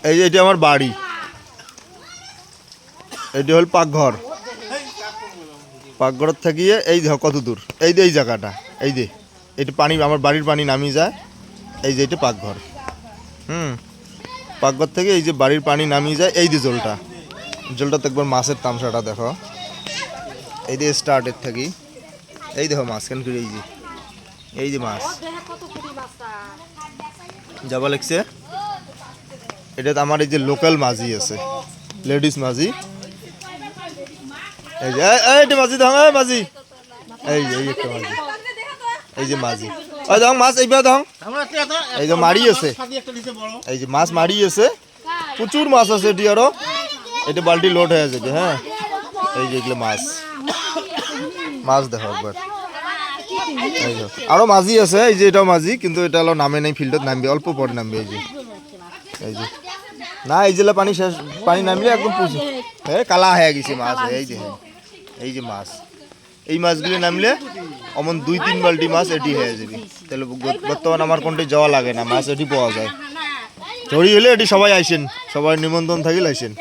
এই যে এটা আমার বাড়ি, এটি হল পাকঘর। পাকঘর থাকিয়ে এই দেখো কত দূর, এই যে এই জায়গাটা, এই যে এটা পানি, আমার বাড়ির পানি নামিয়ে যায়। এই যে এটা পাকঘর। পাকঘর থেকে এই যে বাড়ির পানি নামিয়ে যায়। এই যে জলটা, জলটা একবার মাছের তামসাটা দেখো। এই যে স্টার্টের থাকি, এই দেখো মাছ কেন করে, এই যে মাছ যাবা লাগছে। এটা আমার এই যে লোকাল মাঝি আছে, লেডিস মাঝি। এই যে এইটা মাঝি ধং, মাঝি এই যে একটা মাঝি, এই যে মাঝি ওই ধং মাছ, এইবার ধং, এই যে মারি আছে, এই যে মাছ মারি আছে, প্রচুর মাছ আছে এটি। আরো এটা বালতি লোড হয়ে যাবে। হ্যাঁ, এই যে এগুলো মাছ, মাছ দেখো একবার। এই যে আরো মাঝি আছে, এই যে এটাও মাঝি, কিন্তু এটা হলো নামে নাই, ফিল্ডত নামবে অল্প পরে নামবে। এই যে না, এই জেলা পানি শেষ, পানি নামলে একদম কালা হয়ে গেছে মাছ। এই যে মাছ, এই মাছগুলি নামলে অমন 2-3 বালতি মাছ এটি হয়ে যাবে। তাহলে বর্তমান আমার কোনটি যাওয়া লাগে না, মাছ এটি পাওয়া যায়। চড়ি হলে এটি সবাই আইসেন, সবাই নিমন্ত্রণ থাকিলে আইসেন।